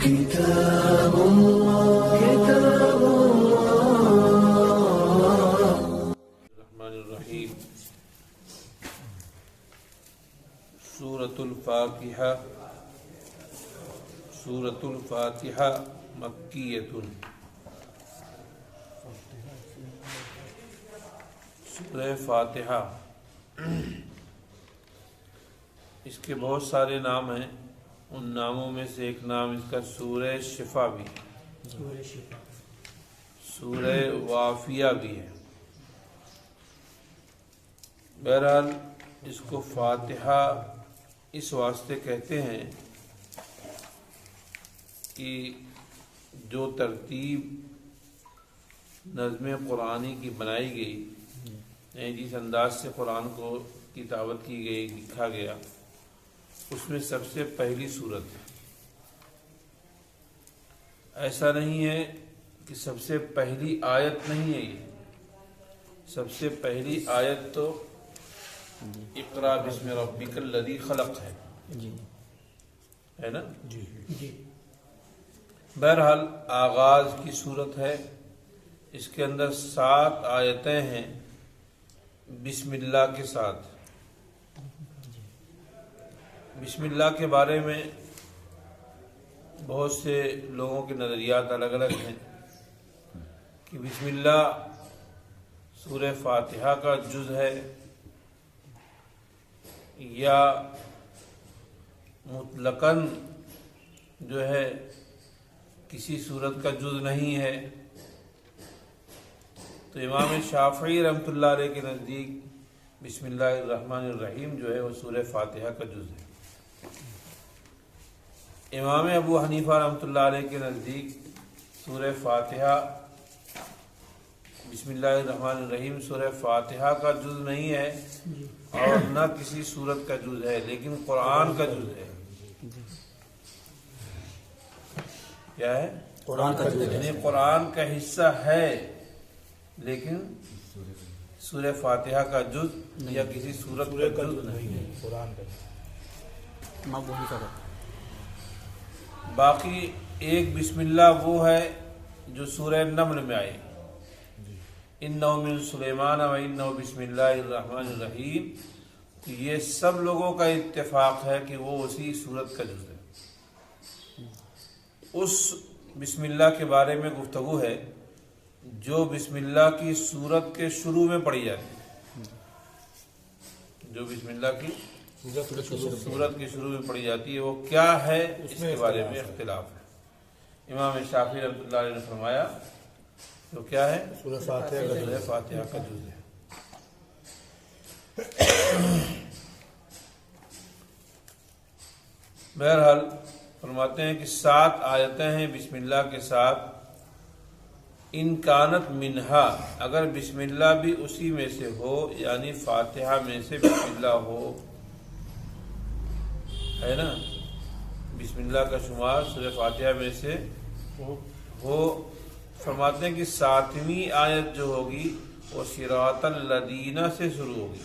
كتاب الله الرحمن الرحیم سورۃ الفاتحہ مکیۃ سورہ فاتحہ اس کے بہت سارے نام ہیں، ان ناموں میں سے ایک نام اس کا سورہ شفا بھی ہے، سورہ وافیہ بھی ہے۔ بہرحال اس کو فاتحہ اس واسطے کہتے ہیں کہ جو ترتیب نظم قرآنی کی بنائی گئی، جس انداز سے قرآن کو کی تلاوت کی گئی، لکھا گیا، اس میں سب سے پہلی صورت ہے۔ ایسا نہیں ہے کہ سب سے پہلی آیت نہیں ہے، یہ سب سے پہلی آیت تو اقرا بسم ربک الذی خلق ہے نا جی۔ بہرحال آغاز کی صورت ہے، اس کے اندر 7 آیتیں ہیں بسم اللہ کے ساتھ۔ بسم اللہ کے بارے میں بہت سے لوگوں کے نظریات الگ الگ ہیں کہ بسم اللہ سورہ فاتحہ کا جز ہے یا مطلقاً جو ہے کسی سورت کا جز نہیں ہے۔ تو امام شافعی رحمۃ اللہ علیہ کے نزدیک بسم اللہ الرحمن الرحیم جو ہے وہ سورہ فاتحہ کا جز ہے۔ امام ابو حنیفہ رحمۃ اللہ علیہ کے نزدیک سورہ فاتحہ بسم اللہ الرحمن الرحیم سورہ فاتحہ کا جز نہیں ہے اور نہ کسی سورت کا جز ہے، لیکن قرآن کا جز ہے۔ کیا ہے؟ قرآن کا جز، یعنی قرآن کا حصہ ہے لیکن سورہ فاتحہ کا جز یا کسی سورت کا جز نہیں ہے، قرآن کا۔ باقی ایک بسم اللہ وہ ہے جو سورہ نمل میں آئے، انہ من سلیمان و انہ بسم اللہ الرحمن الرحیم۔ یہ سب لوگوں کا اتفاق ہے کہ وہ اسی سورت کا جز ہے۔ اس بسم اللہ کے بارے میں گفتگو ہے جو بسم اللہ کی سورت کے شروع میں پڑھی جاتی ہے، جو بسم اللہ کی سورت کے شروع میں پڑھی جاتی ہے وہ کیا ہے، اس کے بارے میں اختلاف ہے۔ امام شافعی رحمۃ اللہ علیہ نے فرمایا تو کیا ہے، سورہ فاتحہ کا جز ہے۔ بہرحال فرماتے ہیں کہ 7 آیتیں ہیں بسم اللہ کے ساتھ۔ ان کانت منہا، اگر بسم اللہ بھی اسی میں سے ہو، یعنی فاتحہ میں سے بسم اللہ ہو، ہے نا، بسم اللہ کا شمار سورہ فاتحہ میں سے ہو۔ فرماتے ہیں کہ 7ویں آیت جو ہوگی وہ صراط الذین سے شروع ہوگی۔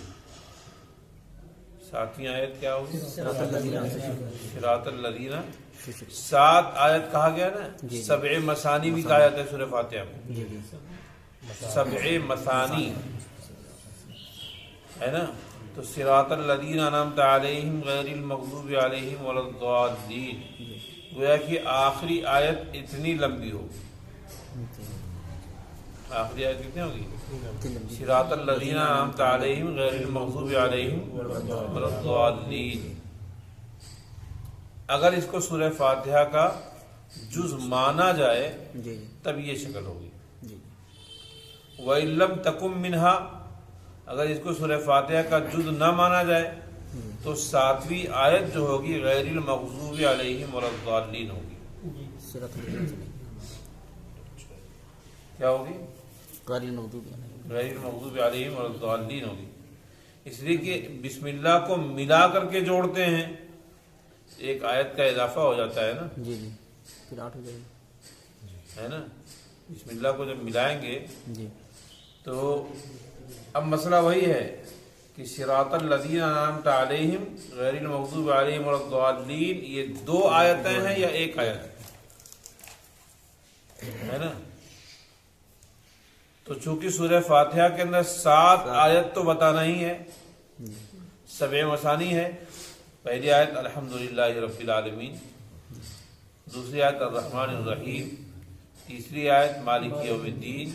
7ویں آیت کیا ہوگی؟ صراط الذین۔ 7 آیت کہا گیا نا، 7 مثانی بھی کہا جاتا ہے سورہ فاتحہ کو، 7 مثانی ہے نا۔ تو صراط الذین انعمت علیہم غیر المغضوب علیہم ولا الضالین، گویا کہ آخری آیت اتنی لمبی ہوگی۔ آخری آیت کتنی ہوگی؟ صراط الذین انعمت علیہم غیر المغضوب علیہم ولا الضالین۔ اگر اس کو سورہ فاتحہ کا جز مانا جائے تب یہ شکل ہوگی۔ وَإِن لَّمْ تَكُن مِّنْهَا، اگر اس کو سورہ فاتحہ کا جز نہ مانا جائے تو 7ویں آیت جو ہوگی غیر المغضوب علیہم ولا الضالین ہوگی۔ کیا ہوگی؟ غیر المغضوب علیہم ولا الضالین ہوگی۔ اس لیے کہ بسم اللہ کو ملا کر کے جوڑتے ہیں، ایک آیت کا اضافہ ہو جاتا ہے نا، پھر 8 ہو جائے گی، ہے نا۔ بسم اللہ کو جب ملائیں گے تو اب مسئلہ وہی ہے کہ صراط الذین انعمت علیہم غیر المغضوب علیہم ولا الضالین، یہ 2 آیتیں ہیں یا ایک آیت ہے؟ ہے نا. تو چونکہ سورہ فاتحہ کے اندر 7 آیت تو بتانا ہی ہے، 7 مثانی ہے. پہلی آیت الحمدللہ رب العالمین، دوسری آیت الرحمن الرحیم، تیسری آیت مالک یوم الدین،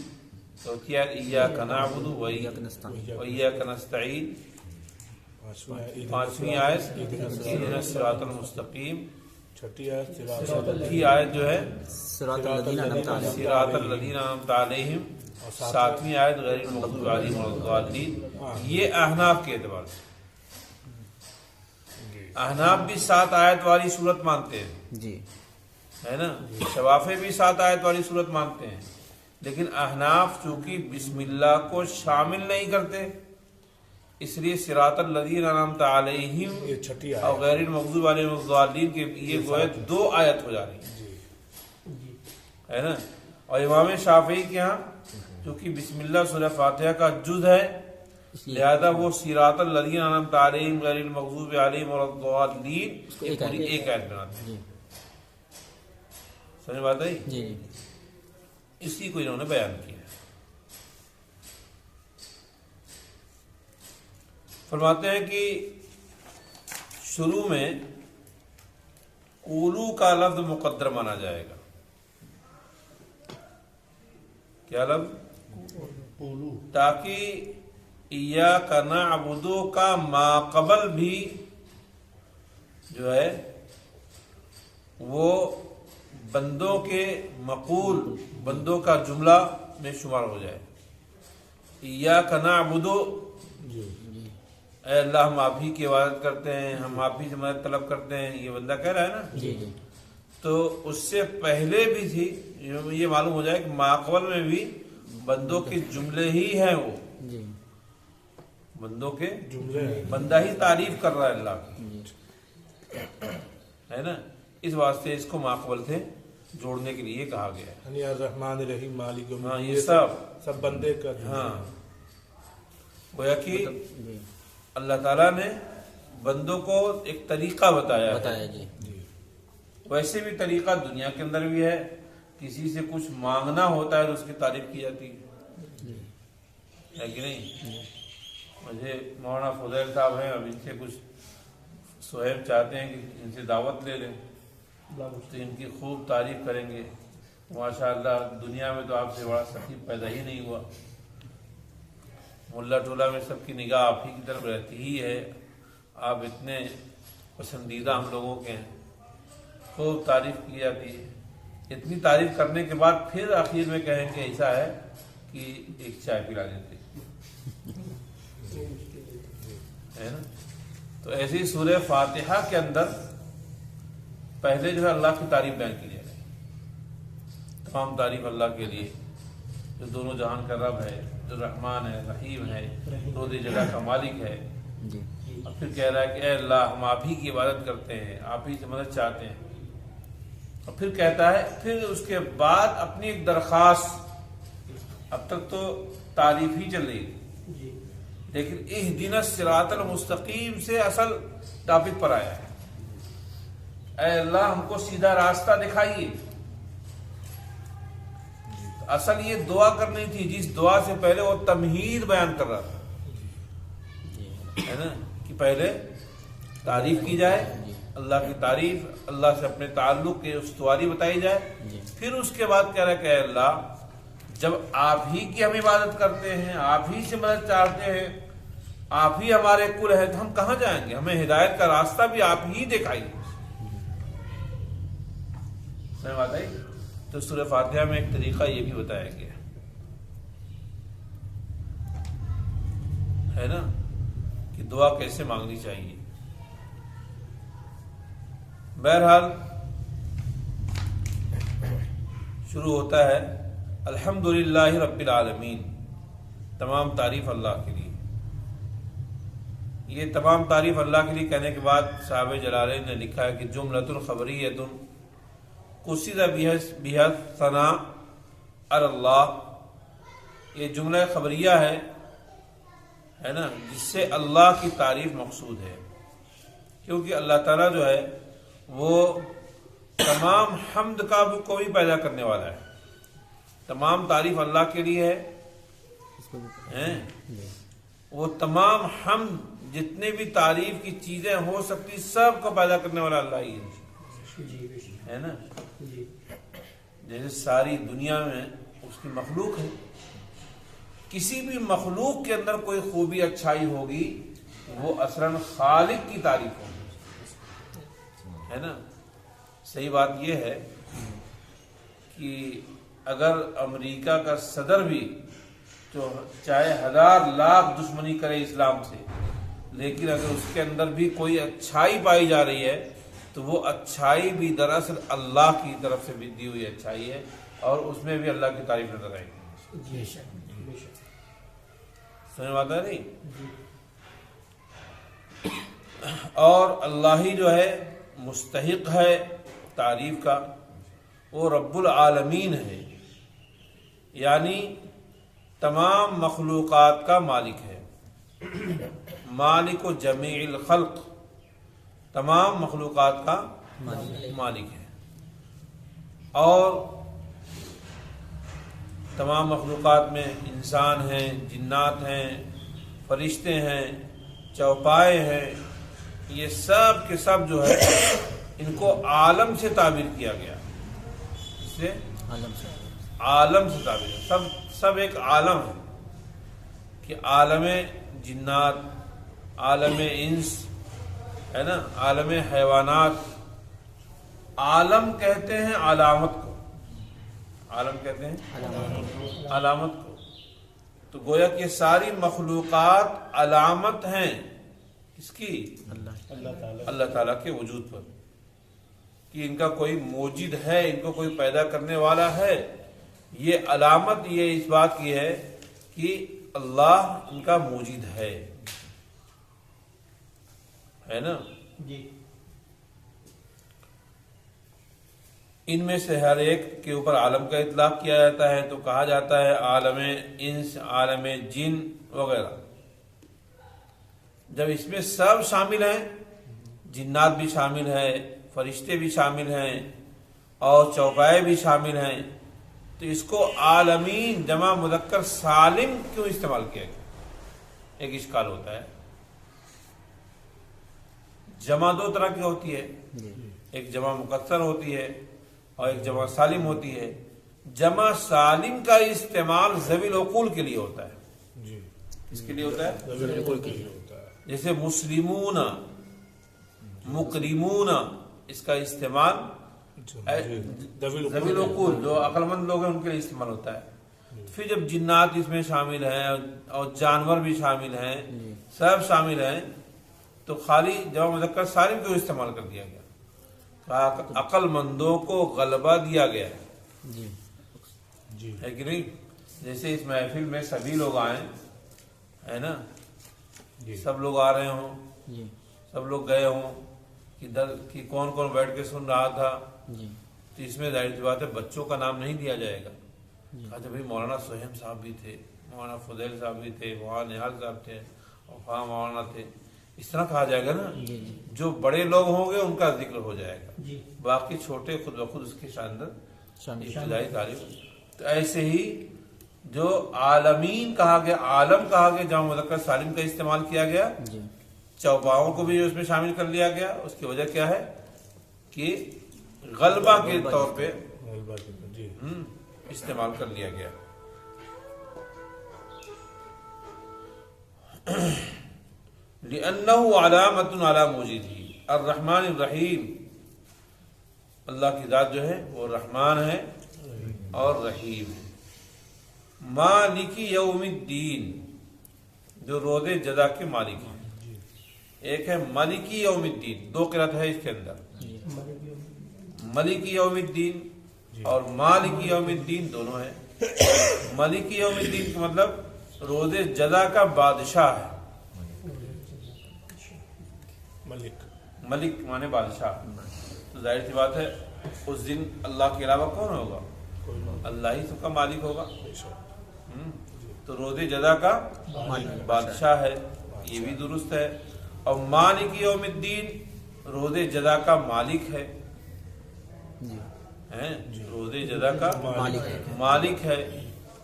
چوتھی آیت ایاک نعبد و ایاک نستعین، پانچویں آیت اہدنا الصراط المستقیم، چھٹی آیت جو ہے صراط الذین انعمت علیہم، ساتویں آیت غیر المغضوب علیہم ولا الضالین. یہ احناف کے اعتبار سے. احناف بھی 7 آیت والی صورت مانتے ہیں جی، ہے نا. شوافی بھی 7 آیت والی صورت مانتے ہیں، لیکن احناف چونکہ بسم اللہ کو شامل نہیں کرتے، اس لیے صراط الذین انعمت علیہم اور غیر المغضوب علیہم ولا الضالین کے یہ گویا 2 آیت ہو جا رہی ہیں، ہے نا. اور امام شافعی کے ہاں چونکہ بسم اللہ سورہ فاتحہ کا جز ہے، لہذا وہ صراط الذین انعمت علیہم غیر المغضوب علیہم ولا الضالین پوری ایک آیت بناتے ہیں. سمجھ بات آئی؟ جی اسی کو انہوں نے بیان کیا. فرماتے ہیں کہ شروع میں قولو کا لفظ مقدر مانا جائے گا. کیا لفظ؟ تاکہ ایاک نعبد کا ما قبل بھی جو ہے وہ بندوں کے مقول، بندوں کا جملہ میں شمار ہو جائے. ایاک نعبد، اے اللہ ہم آپ ہی کی عبادت کرتے ہیں، ہم آپ ہی سے مدد طلب کرتے ہیں، یہ بندہ کہہ رہا ہے نا. جی جی. تو اس سے پہلے بھی تھی، یہ معلوم ہو جائے کہ ماقبل میں بھی بندوں کے جملے ہی ہیں، وہ جی بندوں کے جملے، بندہ ہی تعریف کر رہا ہے اللہ کی، ہے نا. اس واسطے اس کو ماقبل سے جوڑنے کے لیے کہا گیا ہے. یعنی الرحمن الرحیم مالک یوم ہاں الدین، یہ سب بندے کا. ہاں گویا کہ اللہ تعالیٰ نے بندوں کو ایک طریقہ بتایا ہے. جی. ویسے بھی طریقہ دنیا کے اندر بھی ہے، کسی سے کچھ مانگنا ہوتا ہے تو اس کی تعریف کی جاتی ہے کہ نہیں. مجھے مولانا فضیل صاحب ہیں، اب ان سے کچھ صہیب چاہتے ہیں کہ ان سے دعوت لے لیں تو ان کی خوب تعریف کریں گے. ماشاءاللہ دنیا میں تو آپ سے بڑا سخی پیدا ہی نہیں ہوا، ملا ٹولہ میں سب کی نگاہ آپ ہی کی طرف رہتی ہی ہے، آپ اتنے پسندیدہ ہم لوگوں کے ہیں. خوب تعریف کی جاتی ہے. اتنی تعریف کرنے کے بعد پھر آخر میں کہیں کہ ایسا ہے کہ ایک چائے پلا دیتے ہے نا. تو ایسی سورہ فاتحہ کے اندر پہلے جو ہے اللہ کی تعریف بیان کی جائے گی. تمام تعریف اللہ کے لیے جو دونوں جہان کا رب ہے، جو رحمان ہے، رحیم ہے، روز جگہ کا مالک ہے. جی. اور پھر کہہ رہا ہے کہ اے اللہ ہم آپ ہی کی عبادت کرتے ہیں، آپ ہی سے مدد چاہتے ہیں. اور پھر کہتا ہے، پھر اس کے بعد اپنی ایک درخواست، اب تک تو تعریف ہی چل رہی تھی، لیکن اہدنا الصراط المستقیم سے اصل ٹاپک پر آیا ہے. اے اللہ ہم کو سیدھا راستہ دکھائیے. اصل یہ دعا کرنی تھی، جس دعا سے پہلے وہ تمہید بیان کر رہا تھا، ہے نا، کہ پہلے تعریف کی جائے، اللہ کی تعریف، اللہ سے اپنے تعلق کی استواری بتائی جائے. پھر اس کے بعد کہہ رہا ہے کہ اے اللہ جب آپ ہی کی ہم عبادت کرتے ہیں، آپ ہی سے مدد چاہتے ہیں، آپ ہی ہمارے کل ہے، تو ہم کہاں جائیں گے؟ ہمیں ہدایت کا راستہ بھی آپ ہی دکھائیے. سمجھ بات آئی؟ تو سورہ فاتحہ میں ایک طریقہ یہ بھی بتایا گیا ہے نا، کہ دعا کیسے مانگنی چاہیے. بہرحال شروع ہوتا ہے الحمدللہ رب العالمین، تمام تعریف اللہ کے لیے. یہ تمام تعریف اللہ کے لیے کہنے کے بعد صاحب جلالین نے لکھا ہے کہ جملۃ خبریۃ قصد بها ثناء علی اللہ. یہ جملہ خبریہ ہے نا، جس سے اللہ کی تعریف مقصود ہے، کیونکہ اللہ تعالیٰ جو ہے وہ تمام حمد کا کو بھی پیدا کرنے والا ہے. تمام تعریف اللہ کے لیے ہے. وہ تمام حمد جتنے بھی تعریف کی چیزیں ہو سکتی سب کو پیدا کرنے والا اللہ ہی ہے نا. جیسے ساری دنیا میں اس کی مخلوق ہے، کسی بھی مخلوق کے اندر کوئی خوبی اچھائی ہوگی وہ اصلاً خالق کی تعریف ہوگی، ہے نا. صحیح بات یہ ہے کہ اگر امریکہ کا صدر بھی جو چاہے 1000 لاکھ دشمنی کرے اسلام سے، لیکن اگر اس کے اندر بھی کوئی اچھائی پائی جا رہی ہے تو وہ اچھائی بھی دراصل اللہ کی طرف سے بھی دی ہوئی اچھائی ہے، اور اس میں بھی اللہ کی تعریف نظر آئے گی. سمجھ بات ہے نہیں؟ اور اللہ ہی جو ہے مستحق ہے تعریف کا، وہ رب العالمین ہے، یعنی تمام مخلوقات کا مالک ہے. مالک و جمیع الخلق، تمام مخلوقات کا مالک ہے. اور تمام مخلوقات میں انسان ہیں، جنات ہیں، فرشتے ہیں، چوپائے ہیں، یہ سب کے سب جو ہے ان کو عالم سے تعبیر کیا گیا. اس سے عالم سے تعبیر، سب ایک عالم ہے کہ عالم جنات، عالم انس ہے نا، عالم حیوانات. عالم کہتے ہیں علامت کو، عالم کہتے ہیں علامت کو. تو گویا کہ ساری مخلوقات علامت ہیں اس کی اللہ تعالیٰ کے وجود پر، کہ ان کا کوئی موجد ہے، ان کو کوئی پیدا کرنے والا ہے. یہ علامت یہ اس بات کی ہے کہ اللہ ان کا موجد ہے نا. ان میں سے ہر ایک کے اوپر عالم کا اطلاق کیا جاتا ہے تو کہا جاتا ہے عالم انس، عالم جن وغیرہ. جب اس میں سب شامل ہیں، جنات بھی شامل ہیں، فرشتے بھی شامل ہیں، اور چوپائے بھی شامل ہیں، تو اس کو عالمین جمع مذکر سالم کیوں استعمال کیا گیا؟ ایک اشکال ہوتا ہے. جمع دو طرح کی ہوتی ہے، ایک جمع مکسر ہوتی ہے اور ایک جمع سالم ہوتی ہے. جمع سالم کا استعمال ذوی العقول کے لیے ہوتا ہے. اس کے لیے ہوتا ہے جیسے مسلمون، مکرمون، اس کا استعمال ذوی العقول جو عقل مند لوگ ہیں ان کے لیے استعمال ہوتا ہے. پھر جب جنات اس میں شامل ہیں اور جانور بھی شامل ہیں، سب شامل ہیں، تو خالی جمع مذکر سالم کو استعمال کر دیا گیا. عقل مندوں کو غلبہ دیا گیا ہے کہ نہیں؟ جیسے اس محفل میں سبھی لوگ آئیں، ہے نا، سب لوگ آ رہے ہوں، سب لوگ گئے ہوں کہ کون کون بیٹھ کے سن رہا تھا، تو اس میں ظاہر سی بات ہے بچوں کا نام نہیں دیا جائے گا. اچھا بھائی مولانا سہیم صاحب بھی تھے، مولانا فضیل صاحب بھی تھے، مولانا نہال صاحب تھے، اور وہاں مولانا تھے، اس طرح کہا جائے گا نا. جو بڑے لوگ ہوں گے ان کا ذکر ہو جائے گا، باقی چھوٹے خود بخود اس کے اندر ابتدائی تعریف. تو ایسے ہی جو عالمین کہا گیا، عالم کہا گیا، جمع مذکر سالم کا استعمال کیا گیا، چوپاؤں کو بھی اس میں شامل کر لیا گیا. اس کی وجہ کیا ہے کہ غلبہ کے طور پہ استعمال کر لیا گیا. لِأَنَّهُ عَلَامَةٌ عَلَى مُوجِدِهِ الرحمن الرحیم. اللہ کی ذات جو ہے وہ رحمان ہے اور رحیم ہے. مالک یوم الدین، جو روز جزا کے مالک ہیں. ایک ہے مالکی یوم الدین، دو قرات ہے اس کے اندر، مالکی یوم الدین اور مالکی یوم الدین دونوں ہیں. مالکی یوم الدین کا مطلب روز جزا کا بادشاہ ہے. ملک مانے بادشاہ. تو ظاہر سی بات ہے اس دن اللہ کے علاوہ کون ہوگا؟ اللہ ہی سب کا مالک ہوگا. تو روز جزا کا بادشاہ ہے، یہ بھی درست ہے. اور مالک یوم الدین روز جزا کا مالک ہے. ہیں، روز جزا کا مالک مالک ہے.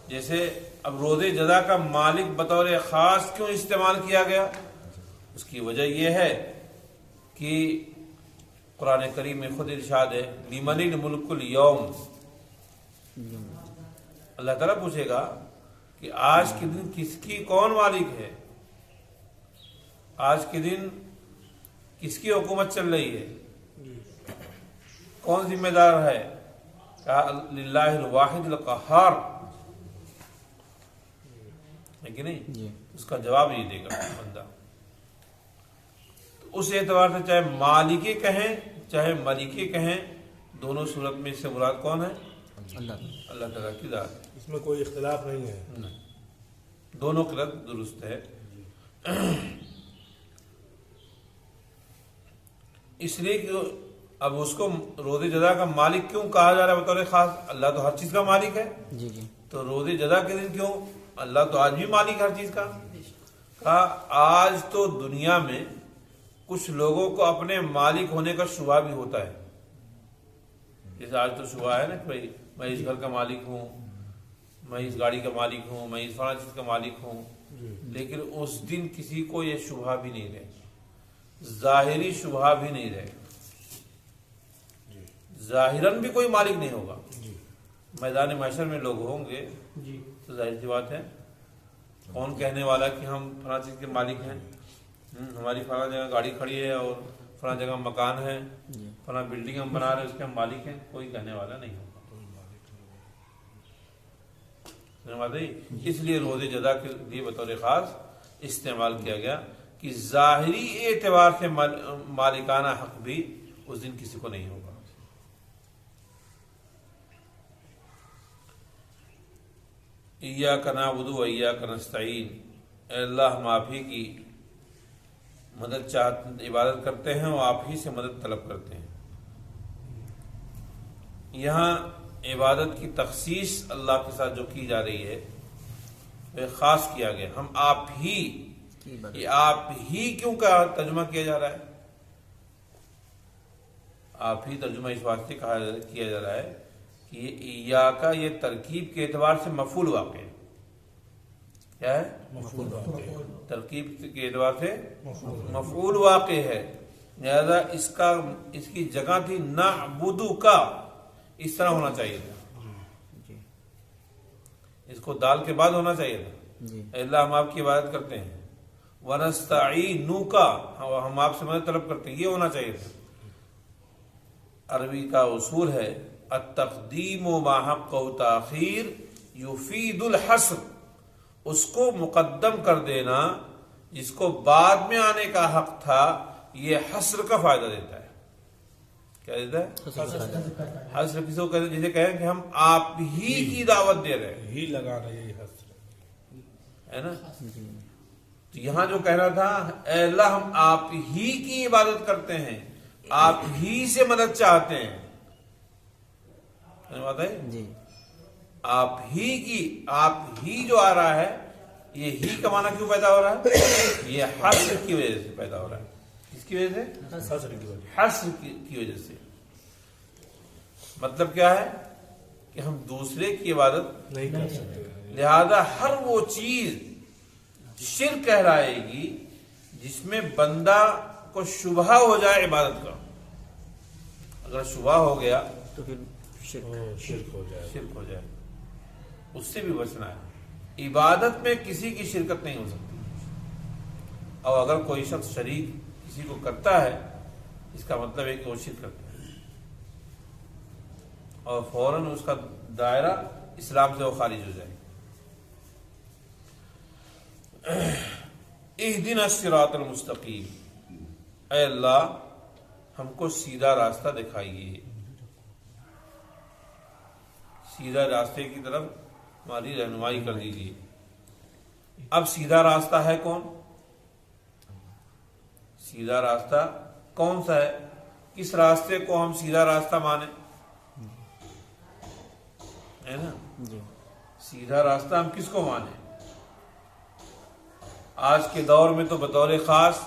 جیسے اب روز جزا کا مالک بطور خاص کیوں استعمال کیا گیا؟ اس کی وجہ یہ ہے کہ قرآن کریم میں خود ارشاد ہے لمن الملک اليوم. اللہ تعالیٰ پوچھے گا کہ آج کے دن کس کی کون مالک ہے، آج کے دن کس کی حکومت چل رہی ہے، کون ذمہ دار ہے؟ کہا للہ الواحد القہار ہے کہ نہیں؟ جی اس کا جواب یہ دے گا بندہ. تو اس اعتبار سے چاہے مالک کہیں چاہے ملک کہیں، دونوں صورت میں اس سے مراد کون ہے؟ اللہ اللہ تعالیٰ کی ذات ہے. اس میں کوئی اختلاف نہیں ہے. نہیں. دونوں قرآن درست ہے. اس لیے کہ اب اس کو روز جزا کا مالک کیوں کہا جا رہا ہے بطور خاص؟ اللہ تو ہر چیز کا مالک ہے. جی جی تو روز جزا کے دن کیوں؟ اللہ تو آج بھی مالک ہر چیز کا. کہا آج تو دنیا میں کچھ لوگوں کو اپنے مالک ہونے کا شبہ بھی ہوتا ہے. جیسے آج تو شبہ ہے نا کہ بھائی میں اس گھر کا مالک ہوں، میں اس گاڑی کا مالک ہوں، میں اس فلاں چیز کا مالک ہوں. لیکن اس دن کسی کو یہ شبہ بھی نہیں رہے، ظاہری شبہ بھی نہیں رہے، ظاہراً بھی کوئی مالک نہیں ہوگا. میدان محشر میں لوگ ہوں گے تو ظاہر سی بات ہے کون کہنے والا کہ ہم فلاں چیز کے مالک ہیں، ہماری فلاں جگہ گاڑی کھڑی ہے اور فلاں جگہ مکان ہے، فلاں بلڈنگ ہم بنا رہے ہیں اس کے ہم مالک ہیں، کوئی کہنے والا نہیں ہوگا. اس لیے روز جزا کے لیے بطور خاص استعمال کیا گیا کہ ظاہری اعتبار سے مالکانہ حق بھی اس دن کسی کو نہیں ہوگا. ایاک نعبد و ایاک نستعین، اے اللہ ہم آپ ہی کی مدد عبادت کرتے ہیں اور آپ ہی سے مدد طلب کرتے ہیں. یہاں عبادت کی تخصیص اللہ کے ساتھ جو کی جا رہی ہے وہ خاص کیا گیا. ہم آپ ہی، یہ آپ ہی کیوں کا ترجمہ کیا جا رہا ہے؟ آپ ہی ترجمہ اس واسطے کیا جا رہا ہے کہ یہ ایاکا یہ ترکیب کے اعتبار سے مفعول واقع ہے. کیا ہے؟ ترکیب کے اعتبار سے مفعول واقع ہے. لہذا اس کی جگہ تھی نعبدو کا، اس طرح ہونا چاہیے تھا، اس کو دال کے بعد ہونا چاہیے تھا. اے اللہ ہم آپ کی عبادت کرتے ہیں. ونستعینو کا، ہم آپ سے مدد طلب کرتے ہیں، یہ ہونا چاہیے تھا. عربی کا اصول ہے التقدیم ما حق و تاخیر یفید الحصر، اس کو مقدم کر دینا جس کو بعد میں آنے کا حق تھا، یہ حصر کا فائدہ دیتا ہے. کیا دیتا ہے؟ حصر کسی کو کہتے ہیں جسے کہیں کہ ہم آپ ہی کی دعوت دے رہے ہیں، ہی لگا رہے ہیں حسر ہے نا. تو یہاں جو کہہ رہا تھا اے اللہ ہم آپ ہی کی عبادت کرتے ہیں، آپ ہی سے مدد چاہتے ہیں. بات ہے جی آپ ہی کی، آپ ہی جو آ رہا ہے، یہ ہی کا معنی کیوں پیدا ہو رہا ہے؟ یہ حصر کی وجہ سے پیدا ہو رہا ہے. کس کی وجہ سے؟ حسر کی وجہ. حصر کی وجہ سے. مطلب کیا ہے کہ ہم دوسرے کی عبادت نہیں کر سکتے. لہذا ہر وہ چیز شرک کہلائے گی جس میں بندہ کو شبہ ہو جائے عبادت کا. اگر شبہ ہو گیا تو پھر شرک ہو جائے. شرک ہو جائے، اس سے بھی بچنا ہے. عبادت میں کسی کی شرکت نہیں ہو سکتی، اور اگر کوئی شخص شریک کسی کو کرتا ہے اس کا مطلب ہے کہ وہ شرک کرتا ہے، اور فوراً اس کا دائرہ اسلام سے وہ خارج ہو جائے. اہدنا الصراط المستقیم، اے اللہ ہم کو سیدھا راستہ دکھائیے، سیدھا راستے کی طرف ہماری رہنمائی کر دیجیے. اب سیدھا راستہ ہے کون؟ سیدھا راستہ کون سا ہے؟ کس راستے کو ہم سیدھا راستہ مانیں؟ ہے نا، جی سیدھا راستہ ہم کس کو مانیں؟ آج کے دور میں تو بطور خاص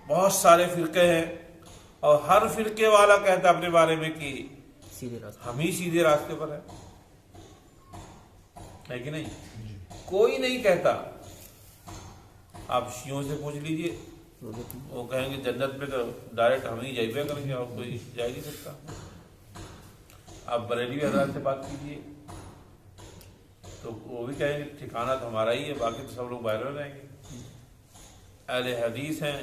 بہت سارے فرقے ہیں، اور ہر فرقے والا کہتا ہے اپنے بارے میں کہ سیدھے راستے. ہم ہی سیدھے راستے پر ہے کہ نہیں؟ کوئی نہیں کہتا. آپ شیعوں سے پوچھ لیجئے، وہ کہیں گے جنت میں تو ڈائریکٹ ہم ہی جائبے کریں گے اور کوئی جا ہی نہیں سکتا. آپ بریلوی حضرات سے بات کیجئے تو وہ بھی کہیں گے ٹھکانہ تو ہمارا ہی ہے، باقی تو سب لوگ باہر رہیں گے. اہل حدیث ہیں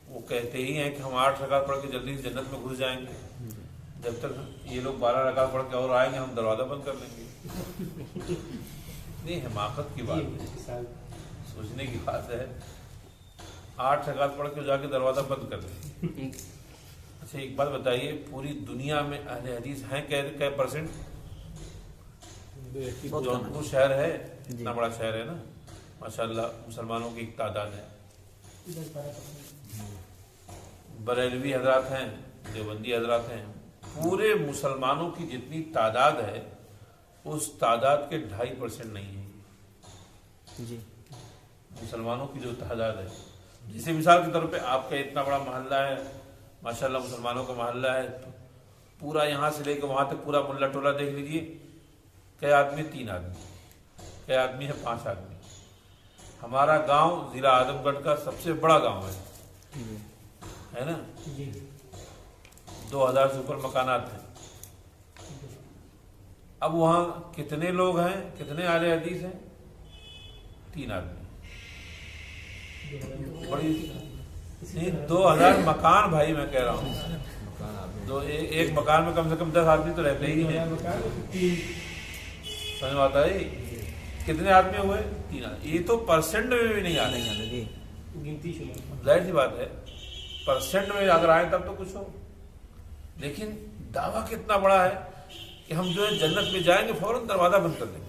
وہ کہتے ہی ہیں کہ ہم 8 رکعت پڑھ کے جلدی سے جنت میں گھس جائیں گے. جب تک یہ لوگ 12 رکعت پڑھ کے اور آئیں گے ہم دروازہ بند کر لیں گے. نہیں، حماقت کی بات ہے، سوچنے کی بات ہے. 8 رکعت پڑھ کے جا کے دروازہ بند کر دیں. اچھا ایک بات بتائیے، پوری دنیا میں اہل حدیث ہیں کیا پرسنٹ؟ جونپور شہر ہے، اتنا بڑا شہر ہے نا، ماشاءاللہ مسلمانوں کی ایک تعداد ہے. بریلوی حضرات ہیں، دیوبندی حضرات ہیں، پورے مسلمانوں کی جتنی تعداد ہے اس تعداد کے 2.5% نہیں ہے. جی مسلمانوں کی جو تعداد ہے، جیسے مثال کے طور پہ آپ کا اتنا بڑا محلہ ہے، ماشاءاللہ مسلمانوں کا محلہ ہے، پورا یہاں سے لے کے وہاں تک پورا محلہ ٹولہ دیکھ لیجئے، کیا آدمی؟ 3 آدمی. کیا آدمی ہے؟ 5 آدمی. ہمارا گاؤں ضلع اعظم گڑھ کا سب سے بڑا گاؤں ہے نا، 2000 سے اوپر مکانات ہیں. اب وہاں کتنے لوگ ہیں، کتنے اہل حدیث ہیں؟ 3 آدمی. بڑی 2000 مکان بھائی میں کہہ رہا ہوں، ایک مکان میں کم سے کم 10 آدمی تو رہتے ہی ہیں. سمجھ میں آتا ہے؟ کتنے آدمی ہوئے؟ 3 آدمی. یہ تو پرسنٹ میں بھی نہیں آ رہے. ظاہر سی بات ہے پرسنٹ میں اگر آئے تب تو کچھ ہو، لیکن دعویٰ کتنا بڑا ہے کہ ہم جو ہے جنت میں جائیں گے فوراً دروازہ بند کر دیں گے.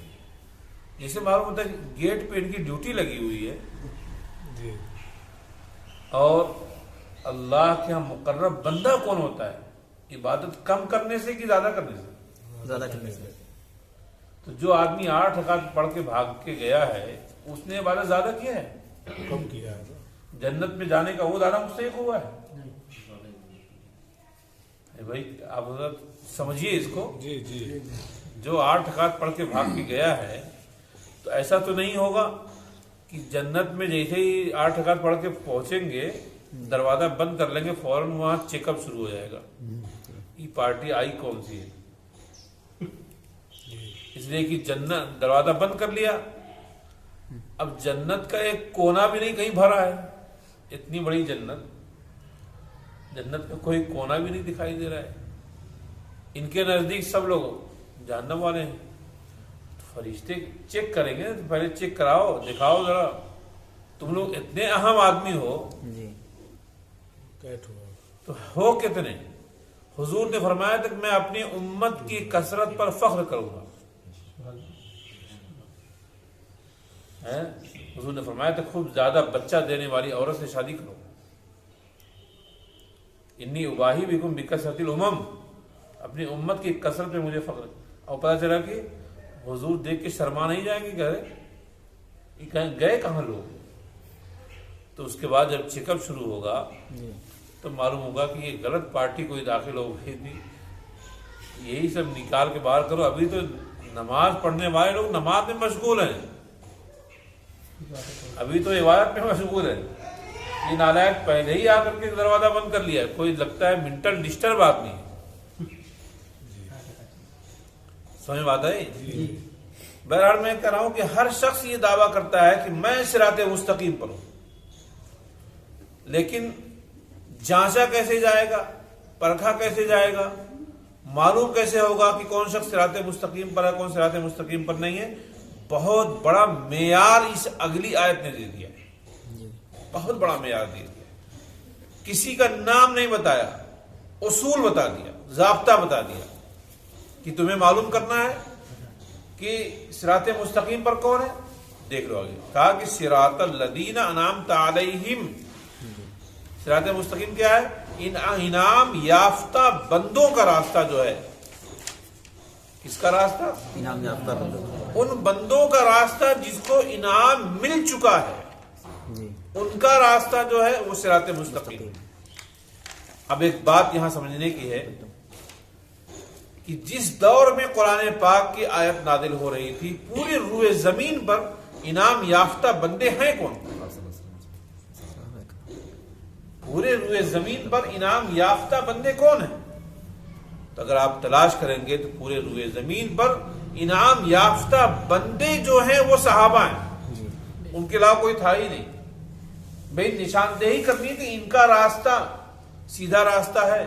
جیسے معلوم ہوتا ہے کہ گیٹ پہ ان کی ڈیوٹی لگی ہوئی ہے، اور اللہ کے ہاں مقرب بندہ کون ہوتا ہے؟ عبادت کم کرنے سے کہ زیادہ کرنے سے؟ زیادہ کرنے سے. تو جو آدمی 8 رکعت پڑھ کے بھاگ کے گیا ہے اس نے عبادت زیادہ کیا ہے، کم کیا ہے. جنت میں جانے کا وہ زیادہ مستحق ہوا ہے. بھائی آپ سمجھیے اس کو. جی جی جو 8 رکعت پڑھ کے بھاگ کے گیا ہے تو ایسا تو نہیں ہوگا کہ جنت میں جیسے ہی 8 رکعت پڑھ کے پہنچیں گے دروازہ بند کر لیں گے فوراً وہاں چیک اپ شروع ہو جائے گا. یہ پارٹی آئی کون سی ہے؟ اس لیے کہ جنت دروازہ بند کر لیا، اب جنت کا ایک کونا بھی نہیں کہیں بھرا ہے. اتنی بڑی جنت کا کوئی کونا بھی نہیں دکھائی دے رہا ہے. ان کے نزدیک سب لوگ جہنم والے ہیں. فرشتے چیک کریں گے تو پہلے چیک کراؤ، دکھاؤ ذرا تم لوگ اتنے اہم آدمی ہو تو ہو کتنے؟ حضور نے فرمایا تھا کہ میں اپنی امت کی کثرت پر فخر کروں گا. حضور نے فرمایا تھا خوب زیادہ بچہ دینے والی عورت سے شادی کرو. انی اباہی بکم بکثرت الامم، اپنی امت کی کثرت پہ مجھے فخر. اور پتہ چلا کہ حضور دیکھ کے شرما نہیں جائیں گے، کہہ رہے گئے کہاں لوگ. تو اس کے بعد جب چیک اپ شروع ہوگا تو معلوم ہوگا کہ یہ غلط پارٹی کوئی داخل ہو گئی تھی، یہی سب نکال کے باہر کرو. ابھی تو نماز پڑھنے والے لوگ نماز میں مشغول ہیں، ابھی تو عبادت میں مشغول ہے. یہ نالائق پہلے ہی آ کر کے دروازہ بند کر لیا ہے. کوئی لگتا ہے منٹل ڈسٹرب آدمی ہے. سمجھ بات ہے؟ بہرحال میں کہہ رہا ہوں کہ ہر شخص یہ دعویٰ کرتا ہے کہ میں صراط مستقیم پر ہوں، لیکن جانچا کیسے جائے گا، پرکھا کیسے جائے گا، معلوم کیسے ہوگا کہ کون شخص صراط مستقیم پر ہے کون صراط مستقیم پر نہیں ہے؟ بہت بڑا معیار اس اگلی آیت نے دے دیا ہے. بہت بڑا معیار دے دیا. کسی کا نام نہیں بتایا، اصول بتا دیا، ضابطہ بتا دیا کہ تمہیں معلوم کرنا ہے کہ صراط مستقیم پر کون ہے. دیکھ لو آگے کہا کہ صراط الذین انعمت علیہم. صراط مستقیم کیا ہے؟ ان انعام یافتہ بندوں کا راستہ جو ہے. کس کا راستہ؟ انعام یافتہ بندوں. ان بندوں کا راستہ جس کو انعام مل چکا ہے، ان کا راستہ جو ہے وہ صراط مستقیم. اب ایک بات یہاں سمجھنے کی ہے کہ جس دور میں قرآن پاک کی آیت نازل ہو رہی تھی پورے روئے زمین پر انعام یافتہ بندے ہیں کون؟ پورے روئے زمین پر انعام یافتہ بندے کون ہیں؟ تو اگر آپ تلاش کریں گے تو پورے روئے زمین پر انعام یافتہ بندے جو ہیں وہ صحابہ ہیں، ان کے علاوہ کوئی تھا ہی نہیں۔ بھائی نشاندہی کرنی کہ ان کا راستہ سیدھا راستہ ہے،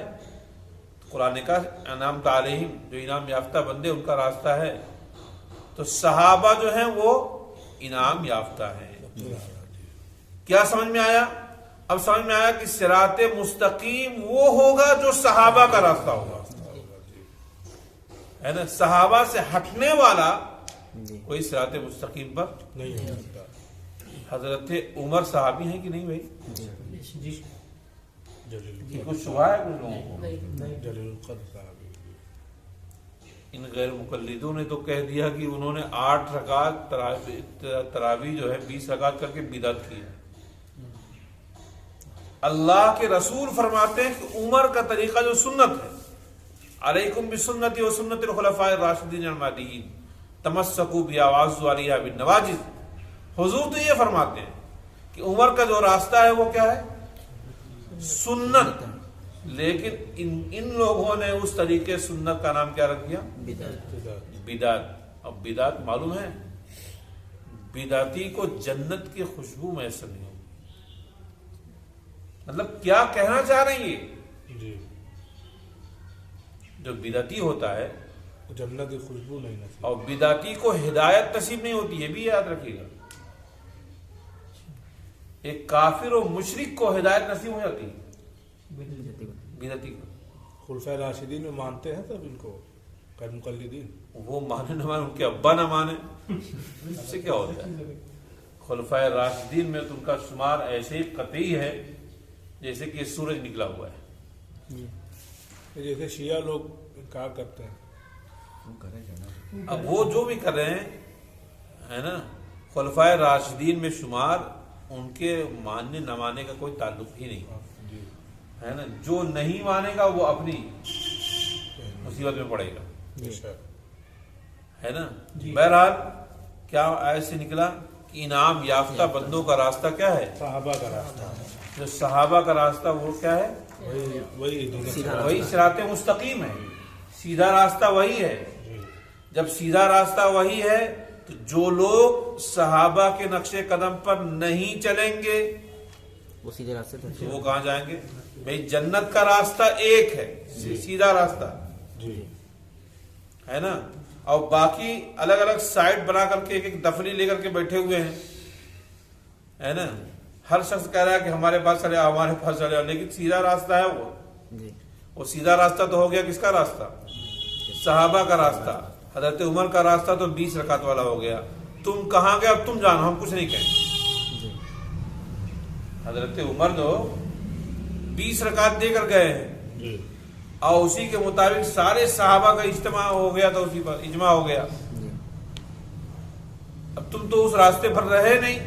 قرآن کا انعام علیہم، جو انعام یافتہ بندے ان کا راستہ ہے، تو صحابہ جو ہیں وہ انعام یافتہ ہیں۔ کیا سمجھ میں آیا؟ اب سمجھ میں آیا کہ صراط مستقیم وہ ہوگا جو صحابہ کا راستہ ہوگا، ہے نا؟ صحابہ سے ہٹنے والا کوئی صراط مستقیم پر نہیں ہو سکتا۔ حضرت عمر صحابی ہیں کہ نہیں بھائی؟ جلیل کچھ شبہ ہے کچھ لوگوں کو؟ جلیل القدر صاحب، ان غیر مقلدوں نے تو کہہ دیا کہ انہوں نے 8 رکعت تراویح جو ہے 20 رکعت کر کے بدعت کی ہے۔ اللہ کے رسول فرماتے ہیں کہ عمر کا طریقہ جو سنت ہے، علیکم بسنتی و سنت الخلفاء الراشدین المہدیین تمسکوا بها وعضوا علیہا بالنواجذ۔ حضور تو یہ فرماتے ہیں کہ عمر کا جو راستہ ہے وہ کیا ہے؟ سنت، لیکن ان لوگوں نے اس طریقے سنت کا نام کیا رکھ دیا؟ بدعت۔ اب بدعت معلوم ہے، بدعتی کو جنت کی خوشبو میسر نہیں ہوگی۔ مطلب کیا کہنا چاہ رہے ہیں یہ؟ جی، جو بدعتی ہوتا ہے جنت کی خوشبو نہیں نصیب۔ اور بدعتی کو ہدایت نصیب نہیں ہوتی، یہ بھی یاد رکھیے گا۔ ایک کافر و مشرک کو ہدایت نصیب ہو جاتی ہے، بدعتی کو۔ خلفائے راشدین میں مانتے ہیں سب ان کو، غیر مقلدین؟ وہ مانے نہ مانے، ان کے ابا نہ مانے، اس سے کیا ہوتا ہے؟ خلفائے راشدین میں تو ان کا شمار ایسے ہی قطعی ہے جیسے کہ سورج نکلا ہوا ہے۔ جیسے شیعہ لوگ انکار کرتے ہیں، اب وہ جو بھی کر رہے ہیں ہے نا، خلفائے راشدین میں شمار ان کے ماننے نہ ماننے کا کوئی تعلق ہی نہیں جی، ہے نا۔ جو نہیں مانے گا وہ اپنی مصیبت میں پڑے گا، ہے نا۔ بہرحال کیا ایسے نکلا کہ انعام یافتہ بندوں کا راستہ کیا ہے؟ صحابہ کا راستہ، جو صحابہ کا راستہ وہ کیا ہے؟ وہی صراط مستقیم ہے، سیدھا راستہ وہی ہے۔ جب سیدھا راستہ وہی ہے تو جو لوگ صحابہ کے نقش قدم پر نہیں چلیں گے وہ سیدھے راستے پہ وہ کہاں جائیں گے؟ بھئی جنت کا راستہ ایک ہے، سیدھا راستہ ہے نا، اور باقی الگ الگ سائٹ بنا کر کے ایک ایک دفلی لے کر کے بیٹھے ہوئے ہیں، ہے نا۔ ہر شخص کہہ رہا ہے کہ ہمارے پاس چلے آؤ، ہمارے پاس چلے آؤ، لیکن سیدھا راستہ ہے وہ سیدھا راستہ تو ہو گیا کس کا راستہ؟ صحابہ کا راستہ۔ حضرت عمر کا راستہ تو 20 رکعت والا ہو گیا۔ تم کہاں گئے اب تم جانو، ہم کچھ نہیں کہیں۔ حضرت عمر تو 20 رکعت دے کر گئے ہیں اور اسی کے مطابق سارے صحابہ کا اجتماع ہو گیا، تو اسی پر اجماع ہو گیا۔ اب تم تو اس راستے پر رہے نہیں،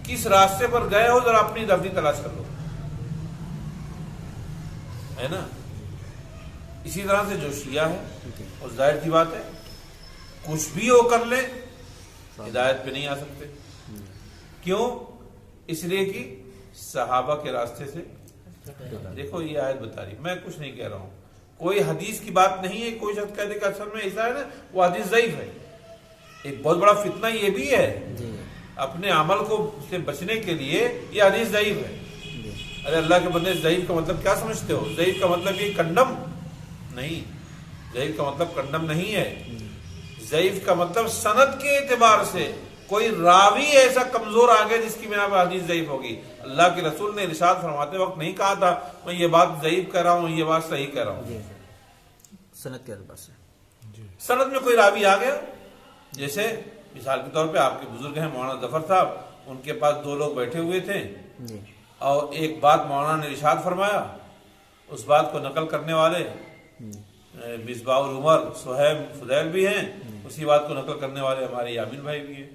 کس راستے پر گئے ہو ذرا اپنی لفظی تلاش کر لو، ہے نا۔ اسی طرح سے جو شیعہ ہے اور ظاہر کی بات ہے کچھ بھی ہو کر لیں ہدایت پہ نہیں آ سکتے۔ کیوں؟ اس لیے کہ صحابہ کے راستے سے دیکھو یہ آیت بتا رہی، میں کچھ نہیں کہہ رہا ہوں، کوئی حدیث کی بات نہیں ہے۔ کوئی شخص کہتے کہ اصل میں ایسا ہے نا وہ حدیث ضعیف ہے، ایک بہت بڑا فتنہ یہ بھی ہے اپنے عمل کو سے بچنے کے لیے یہ حدیث ضعیف ہے۔ ارے اللہ کے بندے، ضعیف کا مطلب کیا سمجھتے ہو؟ ضعیف کا مطلب یہ کنڈم نہیں، ضعیف کا مطلب کنڈم نہیں ہے۔ ضعیف کا مطلب سند کے اعتبار سے کوئی راوی ایسا کمزور آ گیا جس کی بنا پر حدیث ضعیف ہوگی۔ اللہ کے رسول نے ارشاد فرماتے وقت نہیں کہا تھا میں یہ بات ضعیف کہہ رہا ہوں، یہ بات صحیح کہہ رہا ہوں۔ سند کے اعتبار سے سند میں کوئی راوی آ گیا، جیسے مثال کے طور پہ آپ کے بزرگ ہیں مولانا ظفر صاحب، ان کے پاس 2 لوگ بیٹھے ہوئے تھے اور ایک بات مولانا نے ارشاد فرمایا، اس بات کو نقل کرنے والے مصباح العمر سہیب فضیل بھی ہیں، اسی بات کو نقل کرنے والے ہمارے یامین بھائی بھی ہیں،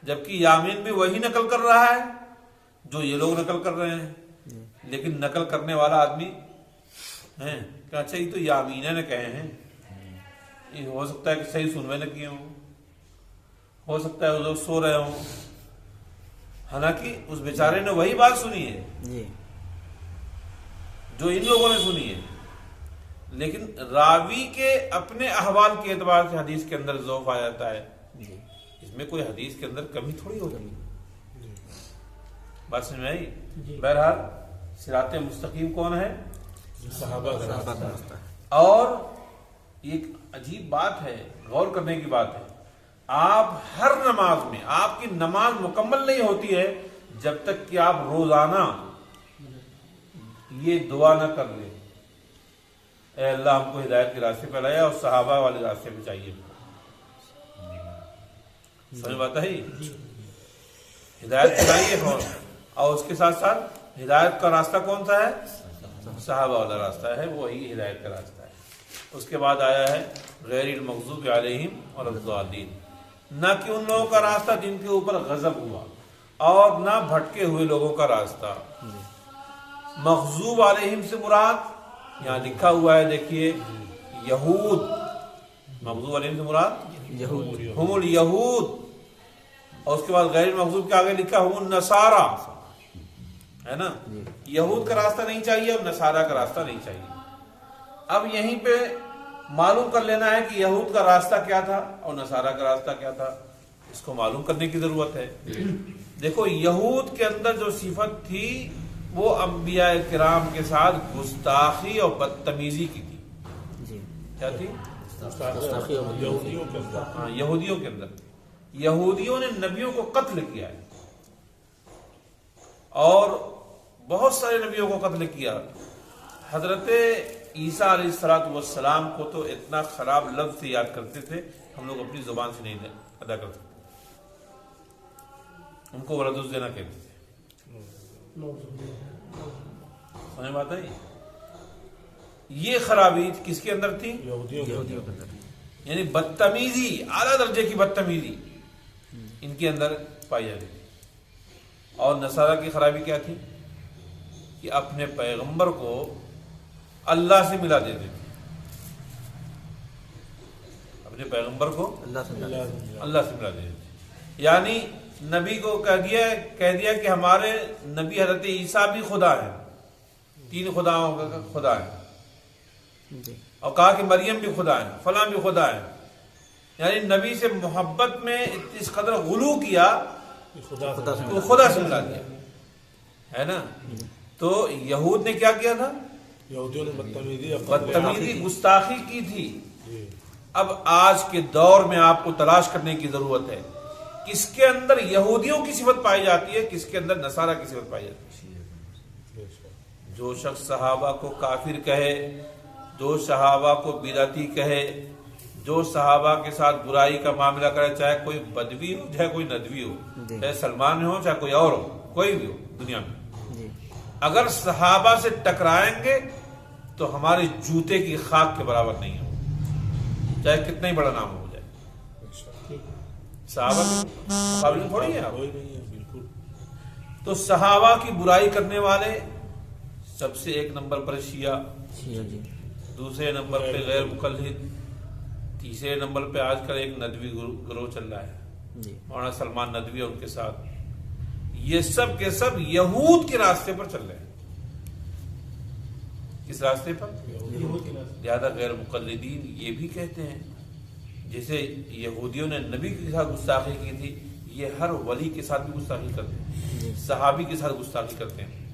جبکہ یامین بھی وہی نقل کر رہا ہے جو یہ لوگ نقل کر رہے ہیں، لیکن نقل کرنے والا آدمی ہے کہ اچھا یہ تو یامینہ نے کہے ہیں، یہ ہو سکتا ہے کہ صحیح سنوے نہ کیے ہوں، ہو سکتا ہے وہ لوگ سو رہے ہوں، حالانکہ اس بیچارے نے وہی بات سنی ہے جی جو ان لوگوں نے سنی ہے، لیکن راوی کے اپنے احوال کے اعتبار سے حدیث کے اندر ضعف آ جاتا ہے، جی اس میں کوئی حدیث کے اندر کمی تھوڑی ہوگی۔ جی بات سمجھ میں آئی؟ بہرحال صراط مستقیم کون ہے؟ صحابہ کا صحابہ راستہ کا راستہ ہے۔ اور ایک عجیب بات ہے، غور کرنے کی بات ہے، آپ ہر نماز میں، آپ کی نماز مکمل نہیں ہوتی ہے جب تک کہ آپ روزانہ یہ دعا نہ کر لیں، اے اللہ ہم کو ہدایت کے راستے پہ لایا اور صحابہ والے راستے پہ چاہیے۔ سمجھ بات ہے؟ ہدایت چاہیے اور اس کے ساتھ ساتھ ہدایت کا راستہ کون سا ہے؟ صحابہ والا راستہ ہے، وہی ہدایت کا راستہ ہے۔ اس کے بعد آیا ہے غیر المغضوب علیہم ولا الضالین، نہ کہ ان لوگوں کا راستہ جن کے اوپر غضب ہوا، اور نہ بھٹکے ہوئے لوگوں کا راستہ۔ مغضوب علیہم سے مراد یہاں لکھا ہوا ہے، دیکھیے یہود، مغضوب علیہم سے مراد یہود ہم الیہود، اور اس کے بعد غیر المغضوب کے آگے لکھا ہم النصارا، ہے نا؟ یہود کا راستہ نہیں چاہیے اور نصارا کا راستہ نہیں چاہیے۔ اب یہیں پہ معلوم کر لینا ہے کہ یہود کا راستہ کیا تھا اور نصارا کا راستہ کیا تھا، اس کو معلوم کرنے کی ضرورت ہے۔ دیکھو یہود کے اندر جو صفت تھی وہ انبیاء کرام کے ساتھ گستاخی اور بدتمیزی کی تھی۔ جی کیا تھی؟ گستاخی اور بدتمیزی۔ یہودیوں کے اندر ہاں، یہودیوں کے اندر یہودیوں نے نبیوں کو قتل کیا ہے، اور بہت سارے نبیوں کو قتل کیا۔ حضرت عیسیٰ علیہ السلام کو تو اتنا خراب لفظ سے یاد کرتے تھے، ہم لوگ اپنی زبان سے نہیں ادا کر سکتے، ان کو ولد الزنا کہتے تھے۔ سمجھ بات ہے؟ یہ خرابی کس کے اندر تھی؟ یہودیوں کے یہودیوں اندر کے اندر۔ یعنی بدتمیزی، اعلیٰ درجے کی بدتمیزی ان کے اندر پائی جاتی تھی۔ اور نصارہ کی خرابی کیا تھی؟ کہ اپنے پیغمبر کو اللہ سے ملا دیتے تھے، اپنے پیغمبر کو اللہ سے ملا۔ اللہ سے ملا دیتے تھے، یعنی نبی کو کہہ دیا کہ ہمارے نبی حضرت عیسیٰ بھی خدا ہیں، تین خداؤں کا خدا ہے، جی اور کہا کہ مریم بھی خدا ہے، فلاں بھی خدا ہے، یعنی نبی سے محبت میں اس قدر غلو کیا خدا خدا سے تو خدا سے ملا دیا، ہے نا؟ تو یہود نے کیا کیا تھا؟ یہودیوں نے بدتمیزی بدتمیزی، گستاخی کی تھی۔ جی اب آج کے دور میں آپ کو تلاش کرنے کی ضرورت ہے کس کے اندر یہودیوں کی صفت پائی جاتی ہے، کس کے اندر نصارہ کی صفت پائی جاتی ہے۔ بے شک۔ جو شخص صحابہ کو کافر کہے، جو صحابہ کو بدعتی کہے، جو صحابہ کے ساتھ برائی کا معاملہ کرے، چاہے کوئی بدوی ہو چاہے کوئی ندوی ہو، جی۔ چاہے سلمان ہو چاہے کوئی اور ہو، کوئی بھی ہو دنیا میں، جی اگر صحابہ سے ٹکرائیں گے تو ہمارے جوتے کی خاک کے برابر نہیں ہو، چاہے کتنا ہی بڑا نام ہو جائے۔ بے شک۔ صحابہ کے مقابلے میں تھوڑی ہے آپ۔ کوئی نہیں ہے، بالکل۔ تو صحابہ کی برائی کرنے والے سب سے ایک نمبر پر شیعہ، شیعہ جی دوسرے نمبر پہ غیر مقلد، تیسرے نمبر پہ آج کل ایک ندوی گروہ چل رہا ہے، جی مولانا سلمان ندوی اور ان کے ساتھ، یہ سب کے سب یہود کے راستے پر چل رہے ہیں۔ کس راستے پر؟ لہذا غیر مقلدین یہ بھی کہتے ہیں، جیسے یہودیوں نے نبی کے ساتھ گستاخی کی تھی، یہ ہر ولی کے ساتھ بھی گستاخی کرتے ہیں، جی صحابی کے ساتھ گستاخی کرتے ہیں،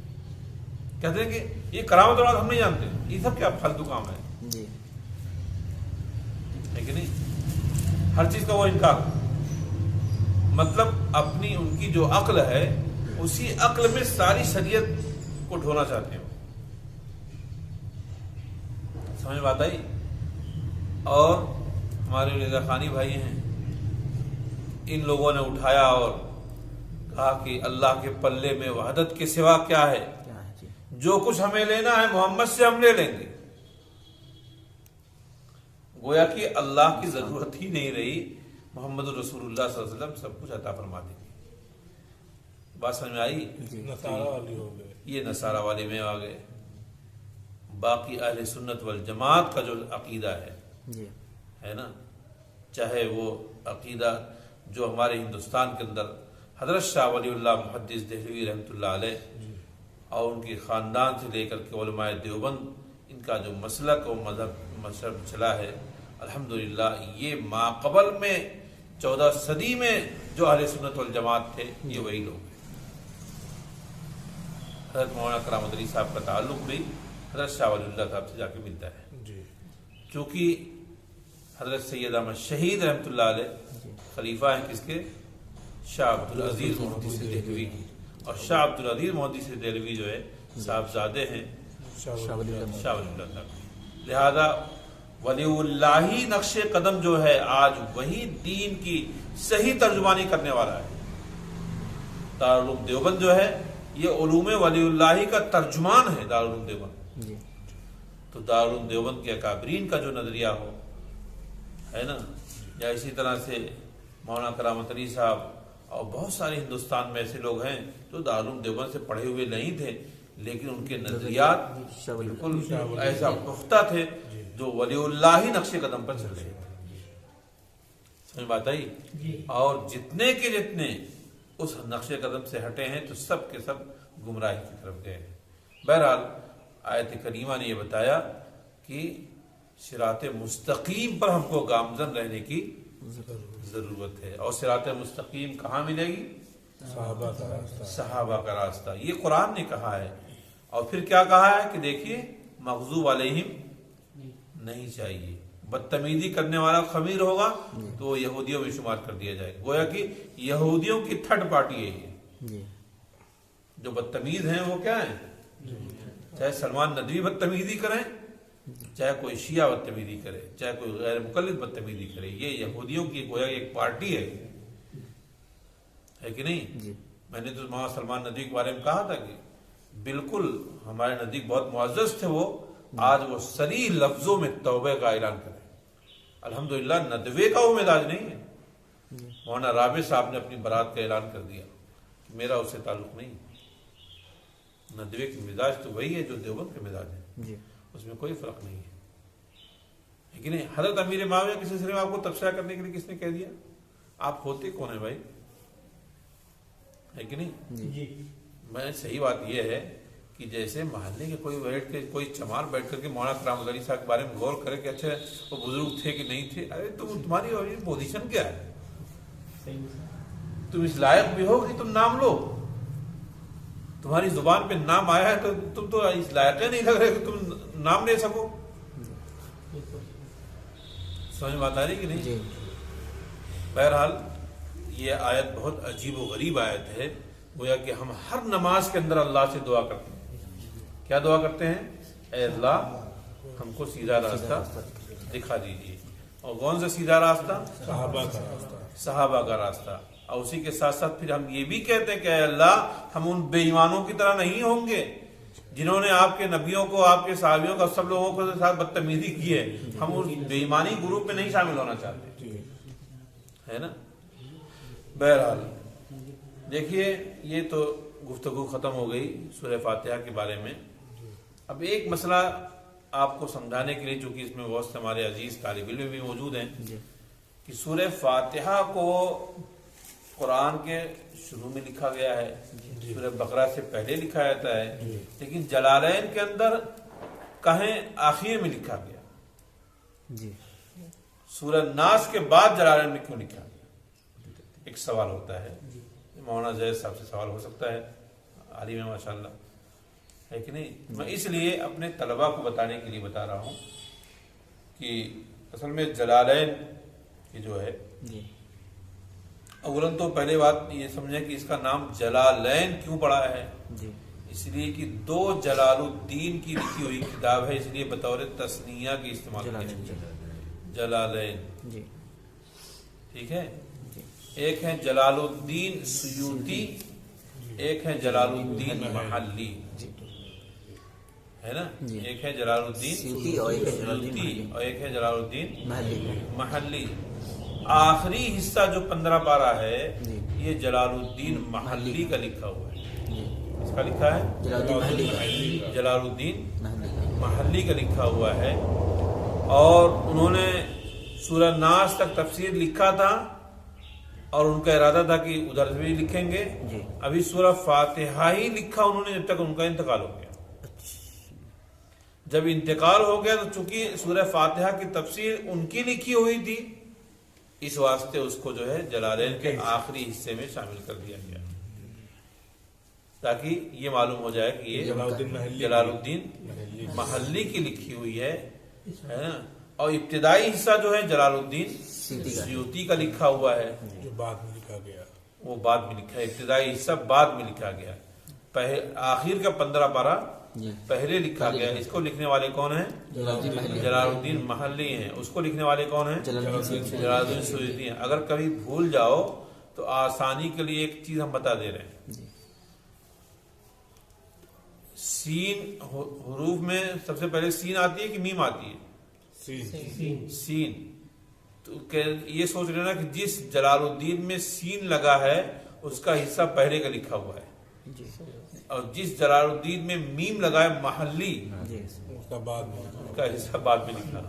کہتے ہیں کہ یہ کرامت اور ہم نہیں جانتے، یہ سب کیا فالتو کام ہے، جی ہے کہ نہیں؟ ہر چیز کا وہ انکار، مطلب اپنی ان کی جو عقل ہے اسی عقل میں ساری شریعت کو ڈھونا چاہتے ہیں، سمجھ بات آئی؟ اور ہمارے رضا خانی بھائی ہیں، ان لوگوں نے اٹھایا اور کہا کہ اللہ کے پلے میں وحدت کے سوا کیا ہے، کیا ہے جی جو کچھ ہمیں لینا ہے محمد سے ہم لے لیں گے، گویا کہ اللہ کی ضرورت ہی نہیں رہی، محمد رسول اللہ صلی اللہ علیہ وسلم سب کچھ عطا فرما دیں گے۔ بات سمجھ میں آئی؟ نصارہ والی ہو گئے۔ یہ نصارہ والے میں آ گئے۔ باقی اہل سنت والجماعت کا جو عقیدہ جی ہے نا، چاہے وہ عقیدہ جو ہمارے ہندوستان کے اندر حضرت شاہ ولی اللہ محدث دہلوی رحمۃ اللہ علیہ اور ان کے خاندان سے لے کر کے علماء دیوبند ان کا جو مسلک و مذہب چلا ہے، الحمدللہ یہ ماقبل میں 14 صدی میں جو اہل سنت والجماعت تھے یہ وہی لوگ ہیں۔ حضرت مولانا کرامت علی صاحب کا تعلق بھی حضرت شاہ ولی اللہ صاحب سے جا کے ملتا ہے، جی چونکہ حضرت سید احمد شہید رحمۃ اللہ علیہ خلیفہ ہیں کس کے؟ شاہ عبدالعزیز محدث دہلوی کی، اور شاہ عبدالعزیز محدث دہلوی جو ہے صاحبزادے ہیں شاہ ولی اللہ شاہ ولی اللہ صاحب، لہذا ولی اللہ نقش قدم جو ہے آج وہی دین کی صحیح ترجمانی کرنے والا ہے۔ دارالعلوم دیوبند جو ہے یہ علوم ولی اللہ کا ترجمان ہے دارالعلوم دیوبند۔ جی تو دارالعلوم دیوبند کے اکابرین کا جو نظریہ ہو ہے نا، یا اسی طرح سے مولانا کرامت علی صاحب اور بہت سارے ہندوستان میں ایسے لوگ ہیں جو دارالعلوم دیوبند سے پڑھے ہوئے نہیں تھے، لیکن ان کے نظریات بالکل ایسا پختہ تھے جو ولی اللہ نقش قدم پر چل رہے تھے۔ سمجھ بات آئی؟ اور جتنے کے جتنے اس نقش قدم سے ہٹے ہیں تو سب کے سب گمراہی کی طرف گئے ہیں۔ بہرحال آیت کریمہ نے یہ بتایا کہ صراط مستقیم پر ہم کو گامزن رہنے کی ضرورت ہے، اور صراط مستقیم کہاں ملے گی؟ صحابہ کا راستہ، صحابہ کا راستہ، یہ قرآن نے کہا ہے۔ اور پھر کیا کہا ہے کہ دیکھیے مغضوب علیہم نہیں چاہیے، بدتمیزی کرنے والا خمیر ہوگا تو وہ یہودیوں میں شمار کر دیا جائے گا، گویا کہ یہودیوں کی تھرڈ پارٹی ہے یہ۔ جی جو بدتمیز ہیں وہ کیا ہیں؟ چاہے سلمان ندوی بدتمیزی کریں، چاہے کوئی شیعہ بدتمیزی کرے، چاہے کوئی غیر مقلد بدتمیزی کرے، یہ یہودیوں کی گویا ایک پارٹی ہے کہ نہیں؟ جی میں نے تو مولانا سلمان ندوی کے بارے میں کہا تھا کہ بالکل ہمارے نزدیک بہت معزز تھے وہ، آج وہ صریح لفظوں میں توبہ کا اعلان کریں۔ الحمدللہ ندوے کا وہ مزاج نہیں ہے۔ مولانا رابع صاحب نے اپنی برات کا اعلان کر دیا کہ میرا اس سے تعلق نہیں، ندوے کی مزاج تو وہی ہے جو دیوبند کے مزاج ہے، جی اس میں کوئی فرق نہیں ہے۔ لیکن حضرت امیر معاویہ کے سلسلے میں آپ کو تبصرہ کرنے کے لیے کس نے کہہ دیا؟ آپ ہوتے کون ہیں بھائی؟ ہے کہ نہیں؟ جی میں صحیح بات یہ ہے کہ جیسے محلے کے کوئی بیٹھ کے کوئی چمار بیٹھ کر کے مولانا کرامت علی صاحب کے بارے میں غور کرے کہ اچھا وہ بزرگ تھے کہ نہیں تھے، ارے تمہاری پوزیشن کیا ہے؟ تم اس لائق بھی ہو کہ تم نام لو، تمہاری زبان پہ نام آیا ہے تو تم تو اس لائق نہیں لگ رہے کہ تم نام لے سکو۔ سمجھ بات آ رہی کہ نہیں؟ جی بہرحال یہ آیت بہت عجیب و غریب آیت ہے، گویا کہ ہم ہر نماز کے اندر اللہ سے دعا کرتے ہیں۔ کیا دعا کرتے ہیں؟ اے اللہ ہم کو سیدھا راستہ دکھا دیجیے، اور کون سا سیدھا راستہ؟ صحابہ کا راستہ، صحابہ کا راستہ۔ اور اسی کے ساتھ ساتھ پھر ہم یہ بھی کہتے ہیں کہ اے اللہ ہم ان بے ایمانوں کی طرح نہیں ہوں گے جنہوں نے آپ کے نبیوں کو، آپ کے صحابیوں کا، سب لوگوں کے ساتھ بدتمیزی کی ہے۔ ہم اس بے ایمانی گروپ میں نہیں شامل ہونا چاہتے، ہے نا؟ بہرحال دیکھیے یہ تو گفتگو ختم ہو گئی سورہ فاتحہ کے بارے میں۔ اب ایک مسئلہ آپ کو سمجھانے کے لیے، چونکہ اس میں بہت سے ہمارے عزیز طالب علم بھی موجود ہیں، کہ سورہ فاتحہ کو قرآن کے شروع میں لکھا گیا ہے، سورہ بقرہ سے پہلے لکھا جاتا ہے، لیکن جلالین کے اندر کہیں آخر میں لکھا گیا، جی سورہ ناس کے بعد جلالین میں کیوں لکھا گیا؟ ایک سوال ہوتا ہے، مولانا زید صاحب سے سوال ہو سکتا ہے، عالم ہے ماشاءاللہ، ہے کہ نہیں؟ میں اس لیے اپنے طلباء کو بتانے کے لیے بتا رہا ہوں کہ اصل میں جلالین کی جو ہے، جی اولاً تو پہلے بات یہ سمجھیں کہ اس کا نام جلالین کیوں پڑا ہے؟ جی اس لیے کہ دو جلال الدین کی لکھی ہوئی کتاب ہے، اس لیے بطور تثنیہ کی استعمال کیا جلالین، جی ٹھیک ہے؟ جی ایک ہے جلال الدین سیوطی، ایک ہے جلال الدین محلی، جی ہے نا؟ جی۔ ایک ہے جلال الدین سیوطی اور ایک ہے جلال الدین سیوطی محلی۔ اور ایک ہے جلال الدین محلی۔ محلی۔ آخری حصہ جو 15 پارہ ہے جی۔ یہ جلال الدین محلی کا لکھا ہوا ہے۔ جی اس کا لکھا ہے جلال الدین محلی کا۔ جلال الدین محلی کا۔ محلی کا لکھا ہوا ہے، اور انہوں نے سورہ ناس تک تفسیر لکھا تھا اور ان کا ارادہ تھا کہ ادھر بھی لکھیں گے. جی. ابھی سورہ فاتحہ ہی لکھا انہوں نے جب تک ان کا انتقال ہو گیا. جب انتقال ہو گیا تو چونکہ سورہ فاتحہ کی تفسیر ان کی لکھی ہوئی تھی، اس واسطے اس کو جو ہے جلالین کے آخری حصے میں شامل کر دیا گیا، تاکہ یہ معلوم ہو جائے کہ یہ جلال الدین محلی کی لکھی ہوئی ہے نا. اور ابتدائی حصہ جو ہے جلال الدین سیوطی کا لکھا ہوا ہے، جو بعد میں لکھا گیا. وہ بعد میں لکھا ہے. ابتدائی حصہ بعد میں لکھا گیا. آخر کا 15 پارہ جی. پہلے لکھا گیا. اس کو لکھنے والے کون ہیں؟ جلال الدین محلی ہیں. اس کو لکھنے والے کون ہیں؟ جلال الدین جلال الدین سیوطی ہیں. اگر کبھی بھول جاؤ تو آسانی کے لیے ایک چیز ہم بتا دے رہے ہیں. جی. سین حروف میں سب سے پہلے سین آتی ہے کہ میم آتی ہے؟ سین. تو یہ سوچ لینا کہ جس جلال الدین میں سین لگا ہے اس کا حصہ پہلے کا لکھا ہوا ہے، جی. اور جس جلال الدین میں میم لگا ہے محلی، جی. اس کا بعد میں اس کا حصہ بعد میں لکھا.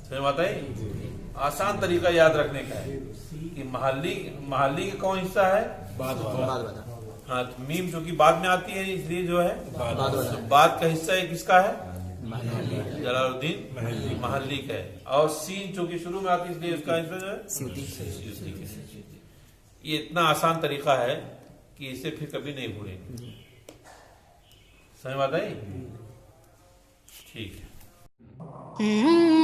سمجھ آتا ہے؟ آسان طریقہ یاد رکھنے کا ہے کہ محلی کا کون حصہ ہے؟ بعد بتا. ہاں، تو میم چونکہ بعد میں آتی ہے اس لیے جو ہے بعد بتا. بعد کا حصہ کس کا ہے؟ محلی. جلال الدین محلی کا ہے. اور سین چونکہ شروع میں آتی ہے اس لیے اس کا حصہ جو ہے سیوطی. سیوطی کا ہے. یہ اتنا آسان طریقہ ہے کہ اسے پھر کبھی نہیں بھولیں گے. جی. سمجھ بات آئی؟ ٹھیک ہے.